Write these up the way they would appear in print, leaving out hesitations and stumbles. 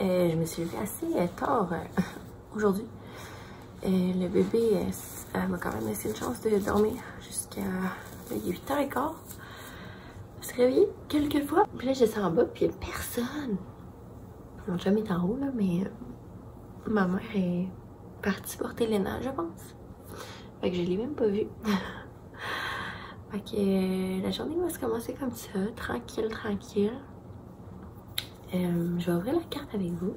Je me suis levée assez tard aujourd'hui. Le bébé m'a quand même laissé une chance de dormir jusqu'à 8h15. Je me suis réveillée quelques fois. Puis là, je descends en bas, puis il n'y a personne. Mon chum est en haut, là, mais ma mère est partie porter Léna, je pense. Fait que je l'ai même pas vue. Fait que la journée va se commencer comme ça, tranquille, tranquille. Je vais ouvrir la carte avec vous.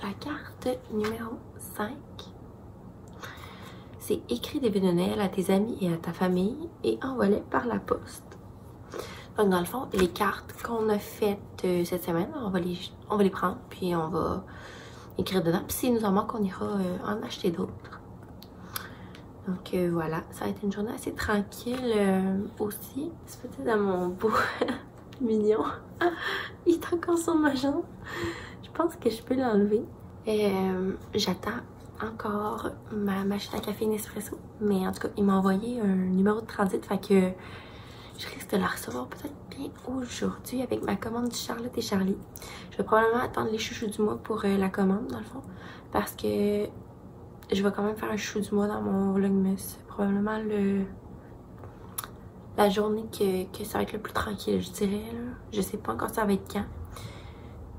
La carte numéro 5. C'est écrit des vœux de Noël à tes amis et à ta famille et envoie-les par la poste. Donc dans le fond, les cartes qu'on a faites cette semaine, on va les prendre puis on va écrire dedans. Puis s'il nous en manque, on ira en acheter d'autres. Donc voilà, ça va être une journée assez tranquille aussi. C'est peut-être dans mon beau mignon. Il est encore sur ma jambe. Je pense que je peux l'enlever. J'attends encore ma machine à café Nespresso. Mais en tout cas, il m'a envoyé un numéro de transit. Fait que je risque de la recevoir peut-être bien aujourd'hui avec ma commande du Charlotte et Charlie. Je vais probablement attendre les chouchous du mois pour la commande dans le fond. Parce que je vais quand même faire un chouchou du mois dans mon vlogmas. Probablement la journée que ça va être le plus tranquille, je dirais. Là. Je sais pas encore ça va être quand.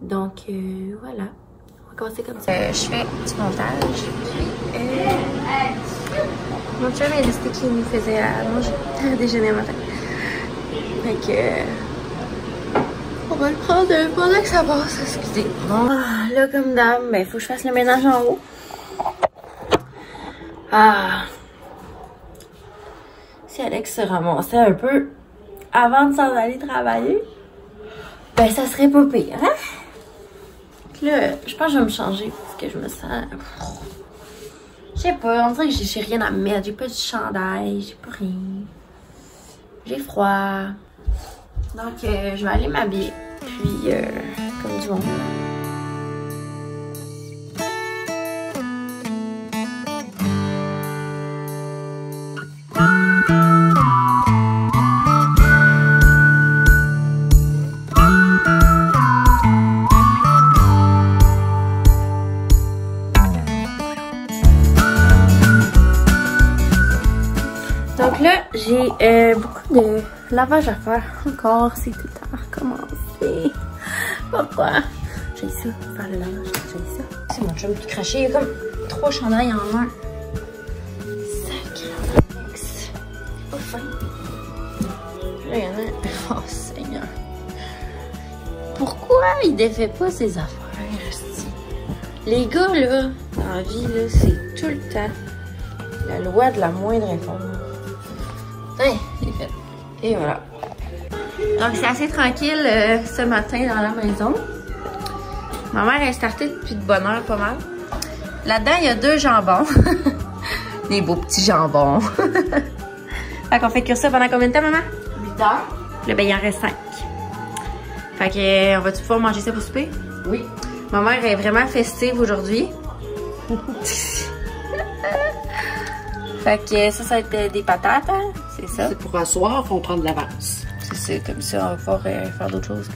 Donc voilà. On va commencer comme ça. Je fais du montage. Mon chum est resté qui nous faisait à manger, à déjeuner le matin. Fait que on va le prendre pendant que ça passe, excusez. Bon, là comme d'hab, ben faut que je fasse le ménage en haut. Si Alex se ramassait un peu avant de s'en aller travailler, ben ça serait pas pire, hein? Là, je pense que je vais me changer parce que je me sens... Je sais pas, on dirait que j'ai rien à mettre. J'ai pas du chandail, j'ai pas rien. J'ai froid. Donc, je vais aller m'habiller. Puis, comme du monde. Donc là, j'ai beaucoup de lavage à faire encore. C'est tout le temps à recommencer. Pourquoi? J'ai ça, faire le lavage, j'ai ça. C'est mon chum tout craché. Il y a comme 3 chandails en un. Sacré. Pas fin. Là, il y en a. Oh, Seigneur. Pourquoi il défait pas ses affaires? Les gars, là, dans la vie, là, c'est tout le temps la loi de la moindre réforme. Ouais, il est fait. Et voilà. Donc, c'est assez tranquille ce matin dans la maison. Ma mère est startée depuis de bonne heure, pas mal. Là-dedans, il y a 2 jambons. Des beaux petits jambons. Fait qu'on fait cuire ça pendant combien de temps, maman? 8 heures. Là, ben, il en reste 5. Fait que, on va-tu pouvoir manger ça pour souper? Oui. Ma mère est vraiment festive aujourd'hui. Fait que ça va être des patates, hein? C'est ça. C'est pour un soir, il faut prendre de l'avance. C'est ça, comme ça, on va pouvoir faire d'autres choses.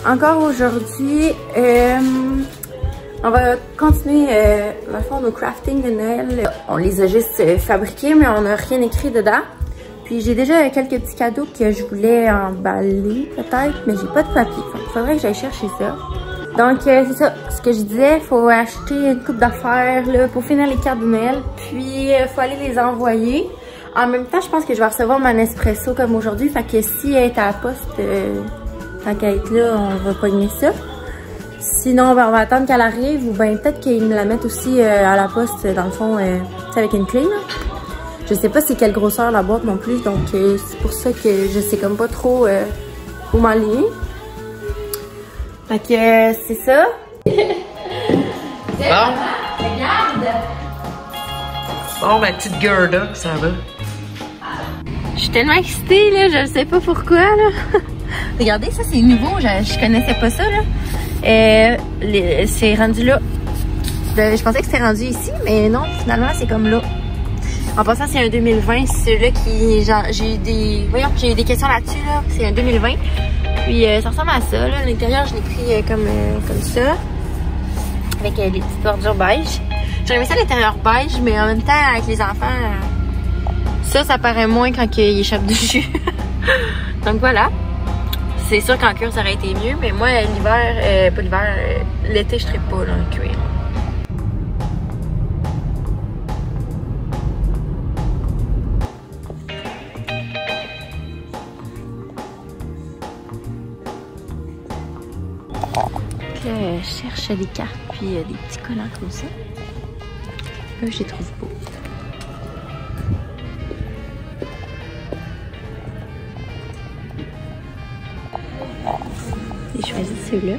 Encore aujourd'hui, on va continuer, dans le fond, nos crafting de Noël. On les a juste fabriqués, mais on n'a rien écrit dedans. Puis j'ai déjà quelques petits cadeaux que je voulais emballer, peut-être, mais j'ai pas de papier. Il faudrait que j'aille chercher ça. Donc, c'est ça. Ce que je disais, il faut acheter une coupe d'affaires pour finir les cartes de Noël. Puis, il faut aller les envoyer. En même temps, je pense que je vais recevoir mon Nespresso comme aujourd'hui. Fait que si elle est à la poste, tant qu'elle est là, on va pogner ça. Sinon, ben, on va attendre qu'elle arrive. Ou bien peut-être qu'ils me la mettent aussi à la poste, dans le fond, avec une clé. Là. Je sais pas c'est quelle grosseur la boîte non plus. Donc, c'est pour ça que je sais comme pas trop où m'aligner. Fait que c'est ça. Bon. Regarde. Bon, ma petite Gerda, ça va. Je suis tellement excitée, là, je ne sais pas pourquoi, là. Regardez, ça, c'est nouveau, je connaissais pas ça, là. C'est rendu là. Je pensais que c'était rendu ici, mais non, finalement, c'est comme là. En passant, c'est un 2020, c'est celui-là qui... J'ai eu des... Voyons, j'ai eu des questions là-dessus, là. C'est un 2020. Puis ça ressemble à ça, là. À l'intérieur, je l'ai pris comme ça. avec les petites bordures beige. J'aurais aimé ça l'intérieur beige, mais en même temps, avec les enfants, ça paraît moins quand ils échappent du jus. Donc voilà. C'est sûr qu'en cuir, ça aurait été mieux, mais moi, l'hiver, pas l'hiver, l'été, je trippe pas là, en cuir. Je cherche des cartes puis des petits collants comme ça. Eux, je les trouve pas. J'ai choisi ceux-là.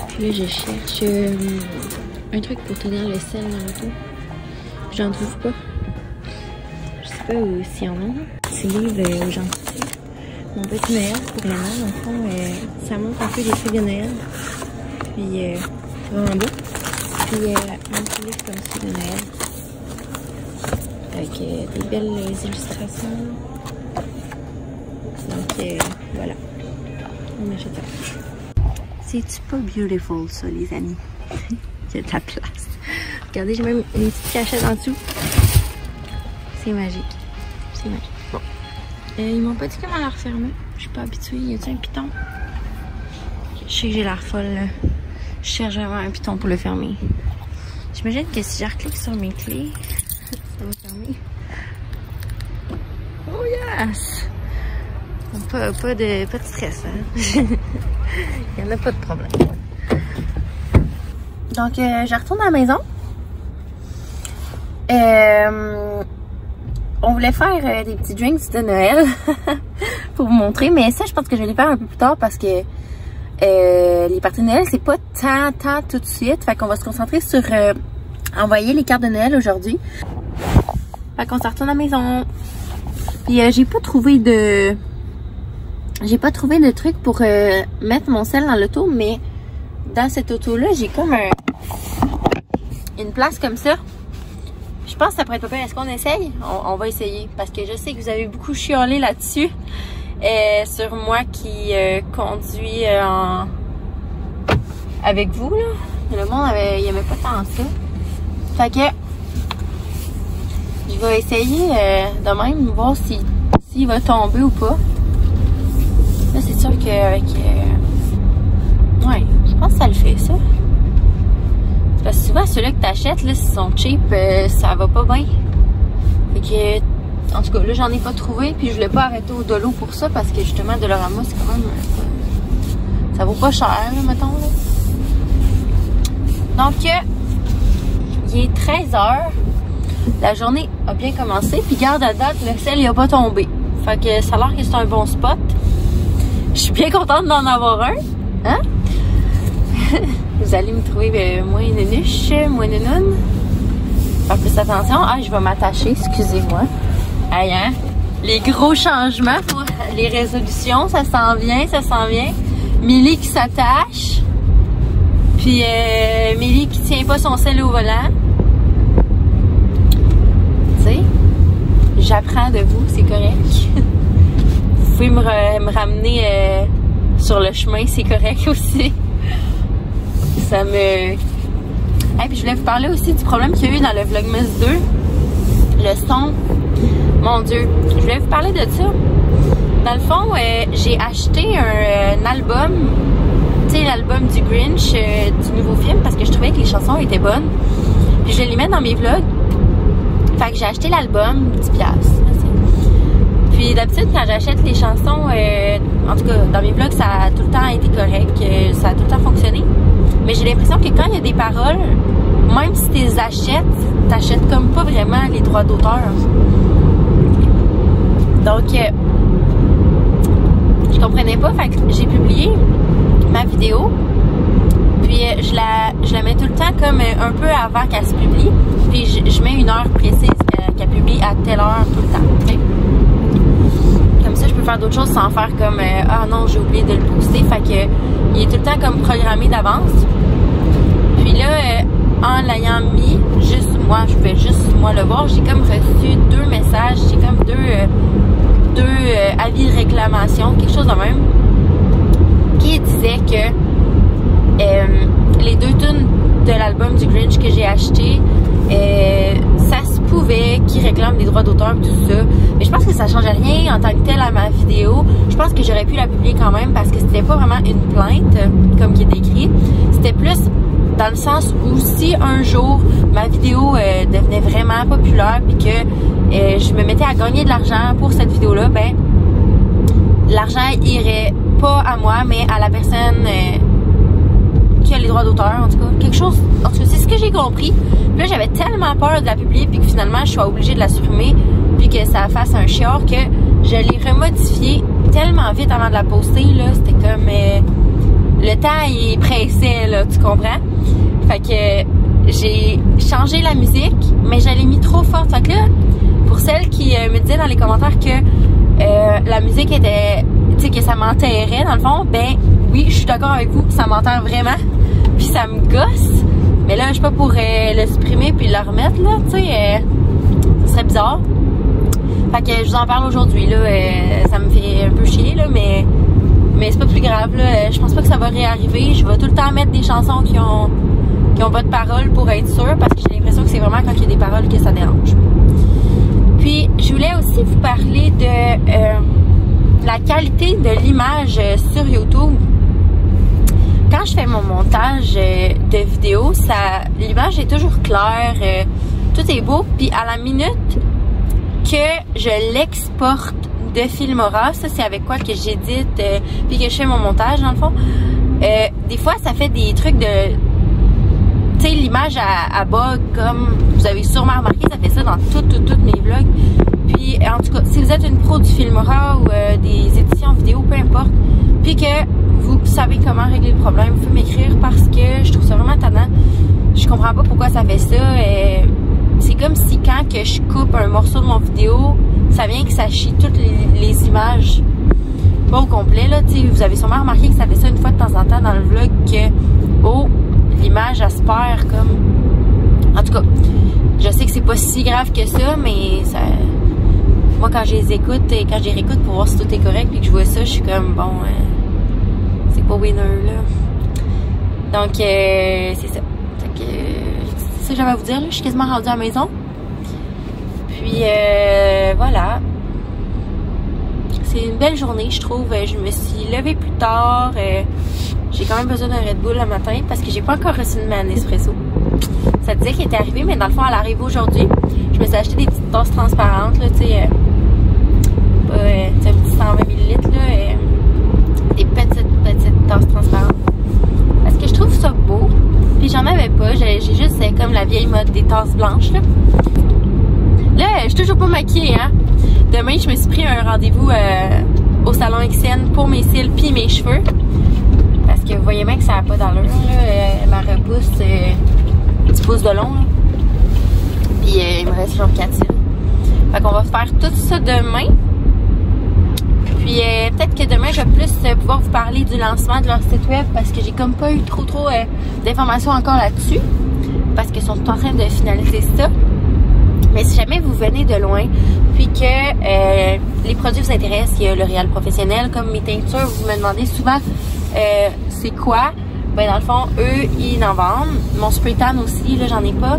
Puis là, je cherche un truc pour tenir le sel dans l'auto. J'en trouve pas. Je sais pas s'il y en a. Ces livres aux gentils. Mon petit Noël pour Noël, dans le fond, ça montre un peu les trucs de Noël. Puis c'est vraiment beau. Puis un petit livre comme ça de Noël. Avec des belles illustrations. Donc voilà. On achète ça. C'est-tu pas beautiful ça, les amis? Il y a de la place. Regardez, j'ai même une petite cachette en dessous. C'est magique. C'est magique. Bon. Ils m'ont pas dit comment la refermer. Je suis pas habituée. Y a-t-il un piton? Je sais que j'ai l'air folle. Là. Je cherche vraiment un piton pour le fermer. J'imagine que si je reclique sur mes clés, ça va fermer. Oh yes! Pas de stress. Hein? Il n'y en a pas de problème. Donc, je retourne à la maison. On voulait faire des petits drinks de Noël pour vous montrer, mais ça, je pense que je vais les faire un peu plus tard parce que les parties de Noël, c'est pas tant tout de suite. Fait qu'on va se concentrer sur envoyer les cartes de Noël aujourd'hui. Fait qu'on se retourne à la maison. Puis j'ai pas trouvé de truc pour mettre mon sel dans l'auto, mais dans cette auto-là, j'ai comme une place comme ça. Je pense que ça pourrait être pas pire. Est-ce qu'on essaye? On va essayer. Parce que je sais que vous avez beaucoup chiolé là-dessus. Sur moi qui conduit avec vous. Là. Le monde il aimait pas tant ça. Fait que je vais essayer de même, voir s'il va tomber ou pas. Là, c'est sûr qu'avec... ouais, je pense que ça le fait, ça. Parce que souvent, ceux-là que t'achètes, là, s'ils sont cheap, ça va pas bien. Fait que, en tout cas, là, j'en ai pas trouvé, puis je voulais pas arrêter au Dolo pour ça, parce que justement, Dollarama, c'est quand même... ça vaut pas cher, là, mettons, là. Donc, il est 13h. La journée a bien commencé, puis garde à date, le ciel, il a pas tombé. Fait que ça a l'air que c'est un bon spot. Je suis bien contente d'en avoir un. Hein? Vous allez me trouver moins nunuche, moins nounoune. Faire plus attention. Ah, je vais m'attacher, excusez-moi. Aïe, hein? Les gros changements pour les résolutions, ça s'en vient, ça s'en vient. Millie qui s'attache. Puis Millie qui tient pas son sel au volant. Tu sais, j'apprends de vous, c'est correct. Vous pouvez me ramener sur le chemin, c'est correct aussi. Ça me... Hey, puis je voulais vous parler aussi du problème qu'il y a eu dans le Vlogmas 2. Le son. Mon Dieu. Je voulais vous parler de ça. Dans le fond, j'ai acheté un album. Tu sais, l'album du Grinch, du nouveau film, parce que je trouvais que les chansons étaient bonnes. Puis je vais les mettre dans mes vlogs. Fait que j'ai acheté l'album, 10$. Puis d'habitude, quand j'achète les chansons, en tout cas, dans mes vlogs, ça a tout le temps été correct, ça a tout le temps fonctionné. Mais j'ai l'impression que quand il y a des paroles, même si tu les achètes, t'achètes comme pas vraiment les droits d'auteur. Donc, je comprenais pas, fait que j'ai publié ma vidéo. Puis je la mets tout le temps comme un peu avant qu'elle se publie. Puis je mets une heure précise qu'elle publie à telle heure tout le temps. Okay? Comme ça, je peux faire d'autres choses sans faire comme ah non, j'ai oublié de le poster. Fait que il est tout le temps comme programmé d'avance. Puis là, en l'ayant mis, juste moi, je pouvais juste moi le voir. J'ai comme reçu 2 messages. J'ai comme 2 avis de réclamation, quelque chose de même, qui disait que les 2 tunes de l'album du Grinch que j'ai acheté, ça se pouvait qu'ils réclament des droits d'auteur et tout ça. Mais je pense que ça changeait rien en tant que tel à ma vidéo. Je pense que j'aurais pu la publier quand même parce que c'était pas vraiment une plainte, comme qui est écrit. C'était plus dans le sens où si un jour ma vidéo devenait vraiment populaire puis que je me mettais à gagner de l'argent pour cette vidéo-là, ben l'argent irait pas à moi, mais à la personne qui a les droits d'auteur, en tout cas. Quelque chose, en tout cas, c'est ce que j'ai compris. Puis là, j'avais tellement peur de la publier puis que finalement, je sois obligée de la supprimer puis que ça fasse un chiard que je l'ai remodifié tellement vite avant de la poster, là. C'était comme... le temps, il pressait, là, tu comprends? Fait que j'ai changé la musique, mais je l'ai mis trop forte. Fait que là, pour celles qui me disaient dans les commentaires que la musique était... Tu sais, que ça m'enterrait, dans le fond, ben oui, je suis d'accord avec vous, ça m'enterre vraiment. Puis ça me gosse. Mais là, je suis pas pour le supprimer puis le remettre, là, tu sais. Ça serait bizarre. Fait que je vous en parle aujourd'hui, là. Ça me fait un peu chier, là, mais c'est pas plus grave, là. Je pense pas que ça va réarriver. Je vais tout le temps mettre des chansons qui ont pas de paroles pour être sûre, parce que j'ai l'impression que c'est vraiment quand il y a des paroles que ça dérange. Puis, je voulais aussi vous parler de la qualité de l'image sur YouTube. Quand je fais mon montage de vidéo, l'image est toujours claire, tout est beau, puis à la minute que je l'exporte de Filmora, ça c'est avec quoi que j'édite puis que je fais mon montage dans le fond, des fois ça fait des trucs de, tu sais, l'image à bug, comme vous avez sûrement remarqué, ça fait ça dans toutes mes vlogs. Puis en tout cas, si vous êtes une pro du Filmora ou des éditions vidéo, peu importe, puis que vous savez comment régler le problème, vous pouvez m'écrire parce que je trouve ça vraiment tannant. Je comprends pas pourquoi ça fait ça. C'est comme si quand que je coupe un morceau de mon vidéo, ça vient que ça chie toutes les images. Pas au complet, là. T'sais, vous avez sûrement remarqué que ça fait ça une fois de temps en temps dans le vlog que, oh, l'image, elle se perd comme... En tout cas, je sais que c'est pas si grave que ça, mais ça... Moi, quand je les écoute et quand je les réécoute pour voir si tout est correct puis que je vois ça, je suis comme, bon... c'est pas winner, là. Donc, c'est ça. C'est ça que j'avais à vous dire, là. Je suis quasiment rendue à la maison. Puis, voilà. C'est une belle journée, je trouve. Je me suis levée plus tard. J'ai quand même besoin d'un Red Bull le matin parce que j'ai pas encore reçu de ma Nespresso. Ça disait qu'elle était arrivée, mais dans le fond, elle arrive aujourd'hui. Je me suis acheté des petites tasses transparentes, là, tu sais. Un petit 120 ml, là. Des petites tasses transparentes. Parce que je trouve ça beau. Puis j'en avais pas. J'ai juste comme la vieille mode des tasses blanches, là. Là, je suis toujours pas maquillée, hein. Demain, je me suis pris un rendez-vous au salon XN pour mes cils puis mes cheveux. Parce que vous voyez bien que ça n'a pas d'allure, là. Ma repousse, 10 pouces de long, là. Puis il me reste genre 4 cils. Fait qu'on va faire tout ça demain. Puis peut-être que demain, je vais plus pouvoir vous parler du lancement de leur site web parce que j'ai comme pas eu trop d'informations encore là-dessus. Parce qu'ils sont en train de finaliser ça. Mais si jamais vous venez de loin, puis que les produits vous intéressent, il y a L'Oréal Professionnel, comme mes teintures, vous me demandez souvent c'est quoi. Ben dans le fond, eux, ils en vendent. Mon spray tan aussi, là, j'en ai pas.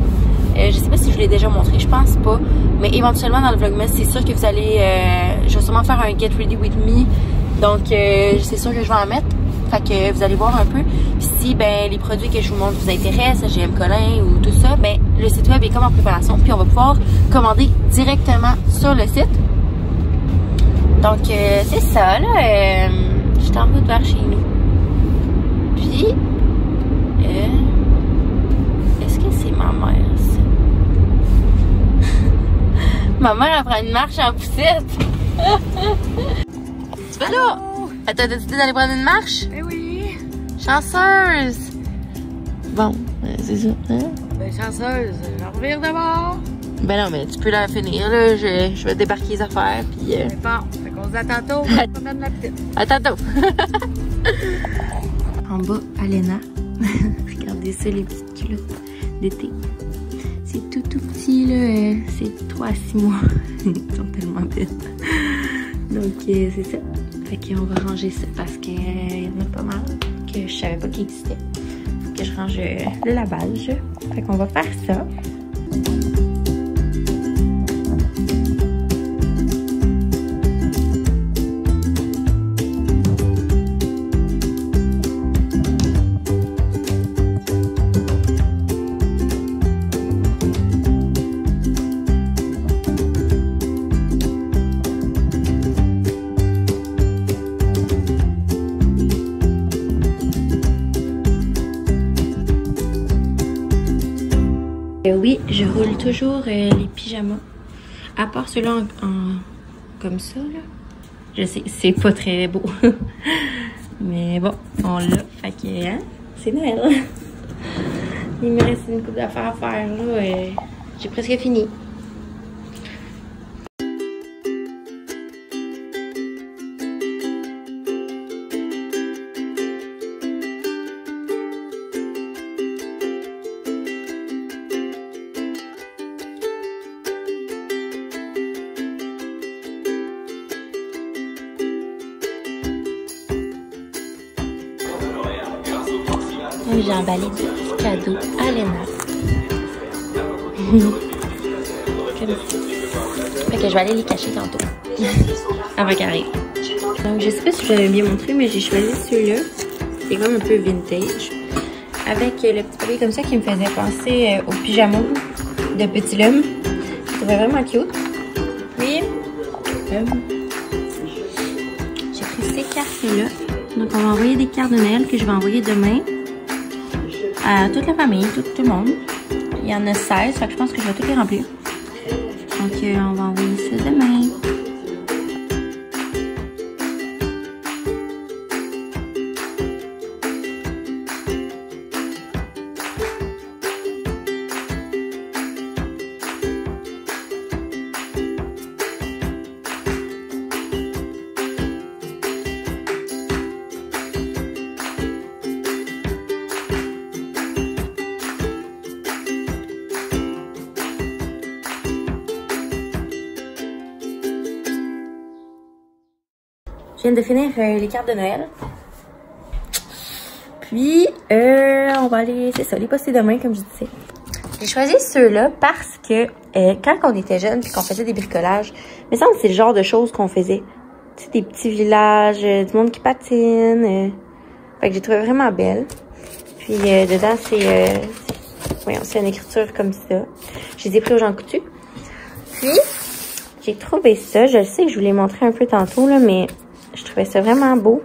Je sais pas si je vous l'ai déjà montré, je pense pas. Mais éventuellement dans le vlogmas, c'est sûr que vous allez... je vais sûrement faire un Get Ready With Me. Donc c'est sûr que je vais en mettre. Fait que vous allez voir un peu. Si ben les produits que je vous montre vous intéressent, GM Collin ou tout ça, ben le site web est comme en préparation. Puis on va pouvoir commander directement sur le site. Donc c'est ça là. J'étais en route vers chez nous. Puis est-ce que c'est ma mère ça? Ma mère elle prend une marche en poussette. Tu vas là? T'as décidé d'aller prendre une marche? Eh oui! Chanceuse! Bon, c'est ça, hein? Ben chanceuse, j'en reviens d'abord! Ben non, mais tu peux la finir, là. Je vais débarquer les affaires, puis... C'est bon, fait qu'on se dit à tantôt, on va prendre la petite. À tantôt! En bas, Alena. Regardez ça, les petites culottes d'été. C'est tout petit, là. C'est 3 à 6 mois. Ils sont tellement belles. Donc c'est ça. Fait qu'on va ranger ça parce qu'il y en a pas mal que je savais pas qu'il existait. Faut que je range le lavage. Fait qu'on va faire ça. Oui, je roule toujours les pyjamas. À part ceux-là comme ça, là. Je sais, c'est pas très beau. Mais bon, on l'a. Fait que, hein, c'est Noël. Il me reste une couple d'affaires à faire, là. J'ai presque fini. J'ai emballé des cadeaux à Léna. Comme ça. Fait que je vais aller les cacher tantôt. Avant qu'elle arrive. Donc je sais pas si je l'avais bien montré, mais j'ai choisi ceux-là. C'est comme un peu vintage. Avec le petit papier comme ça qui me faisait penser au pyjama de Petit L'Homme. Je trouvais vraiment cute. Puis j'ai pris ces cartes-là. Donc on va envoyer des cartes de Noël que je vais envoyer demain. À toute la famille, tout le monde. Il y en a 16, fait que je pense que je vais toutes les remplir. Donc on va envoyer ça demain. Je viens de finir les cartes de Noël. Puis, on va aller, c'est ça, les poster demain, comme je disais. J'ai choisi ceux-là parce que quand on était jeunes puis qu'on faisait des bricolages, il me semble que c'est le genre de choses qu'on faisait. Tu sais, des petits villages, du monde qui patine. Fait que j'ai trouvé vraiment belle. Puis, dedans, c'est une écriture comme ça. Je les ai pris aux Jean Coutu. Puis, j'ai trouvé ça. Je sais que je vous l'ai montré un peu tantôt, là, mais je trouvais ça vraiment beau.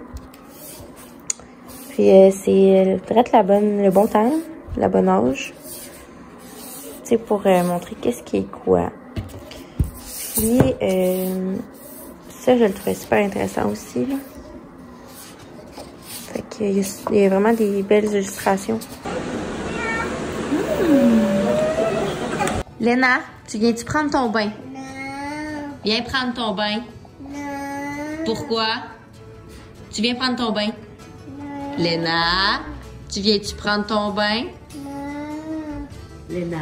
Puis c'est peut-être le bon temps, la bonne âge. Tu sais, pour montrer qu'est-ce qui est quoi. Puis ça, je le trouvais super intéressant aussi, là. Fait qu'il y a vraiment des belles illustrations. Léna, tu viens-tu prendre ton bain? Non. Viens prendre ton bain. Pourquoi? Tu viens prendre ton bain? Non. Léna, tu viens-tu prendre ton bain? Non. Léna,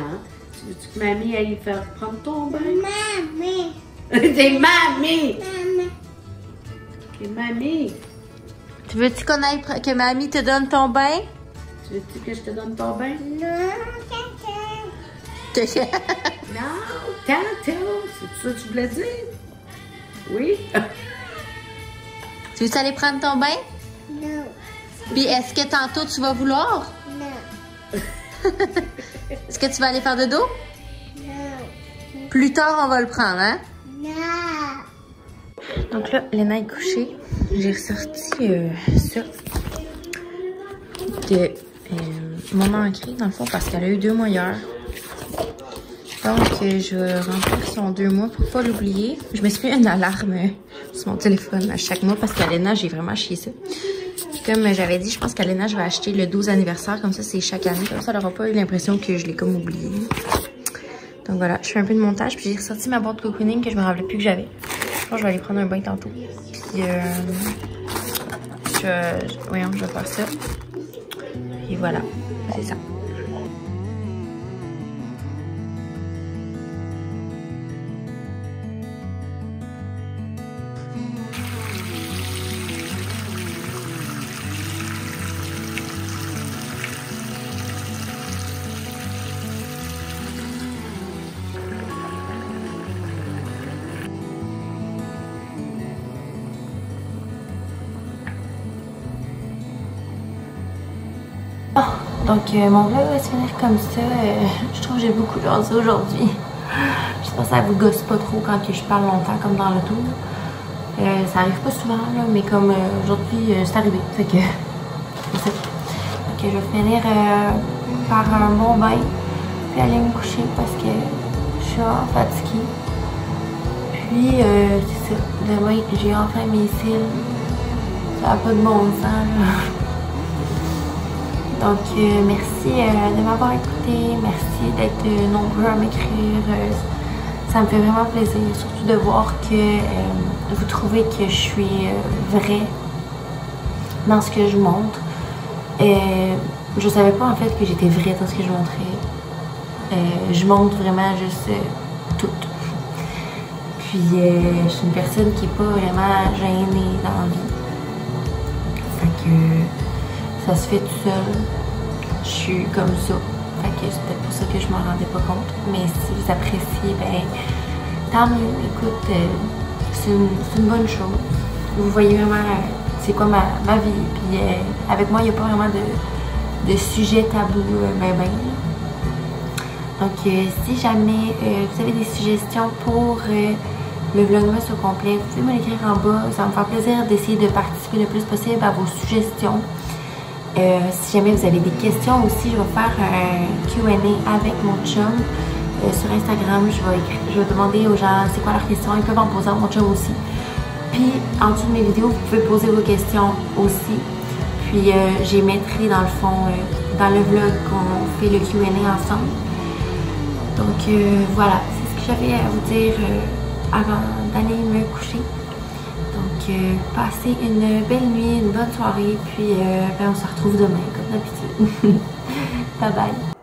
tu veux-tu que mamie aille faire prendre ton bain? Mamie. C'est mamie! Mamie. C'est mamie! Tu veux-tu que mamie te donne ton bain? Tu veux-tu que je te donne ton bain? Non, caca. Non, tantôt! C'est ça que tu voulais dire? Oui? Tu veux aller prendre ton bain? Non. Puis est-ce que tantôt tu vas vouloir? Non. Est-ce que tu vas aller faire dodo? Non. Plus tard, on va le prendre, hein? Non. Donc là, Léna est couchée. J'ai ressorti ça de Maman Ancrée, dans le fond, parce qu'elle a eu 2 mois hier. Donc, je vais remplir son 2 mois pour pas l'oublier. Je me suis mis une alarme sur mon téléphone à chaque mois parce qu'à Léna, j'ai vraiment chié ça. Comme j'avais dit, je pense qu'à Léna, je vais acheter le 12 anniversaire. Comme ça, c'est chaque année. Comme ça, elle n'aura pas eu l'impression que je l'ai comme oublié. Donc voilà, je fais un peu de montage. Puis j'ai ressorti ma boîte cocooning que je me rappelais plus que j'avais. Je pense que je vais aller prendre un bain tantôt. Puis, voyons, je vais faire ça. Et voilà, c'est ça. Donc mon vlog va se finir comme ça. Je trouve que j'ai beaucoup jasé aujourd'hui. J'espère que ça vous gosse pas trop quand je parle longtemps comme dans l'auto. Ça arrive pas souvent là, mais comme aujourd'hui c'est arrivé. Fait que c'est ça. Donc je vais finir par un bon bain. Puis aller me coucher parce que je suis fatiguée. Puis c'est ça. Demain j'ai enfin mes cils. Ça n'a pas de bon sens là. Donc, merci de m'avoir écouté, merci d'être nombreux à m'écrire. Ça me fait vraiment plaisir, surtout de voir que vous trouvez que je suis vraie dans ce que je montre. Je savais pas en fait que j'étais vraie dans ce que je montrais. Je montre vraiment juste tout. Puis, je suis une personne qui n'est pas vraiment gênée dans la vie. Fait que ça se fait tout seul. Je suis comme ça. Fait que c'est peut-être pour ça que je m'en rendais pas compte. Mais si vous appréciez, ben tant mieux. Écoute, c'est une bonne chose. Vous voyez vraiment c'est quoi ma vie. Puis avec moi, il n'y a pas vraiment de sujet tabou, ben. Donc si jamais vous avez des suggestions pour le vlogmas au complet, vous pouvez me l'écrire en bas. Ça va me faire plaisir d'essayer de participer le plus possible à vos suggestions. Si jamais vous avez des questions aussi, je vais faire un Q&A avec mon chum sur Instagram. Je vais demander aux gens c'est quoi leurs questions. Ils peuvent en poser à mon chum aussi. Puis en dessous de mes vidéos, vous pouvez poser vos questions aussi. Puis j'y mettrai dans le fond, dans le vlog qu'on fait le Q&A ensemble. Donc voilà, c'est ce que j'avais à vous dire avant d'aller me coucher. Donc, passez une belle nuit, une bonne soirée, puis ben, on se retrouve demain, comme d'habitude. Bye bye!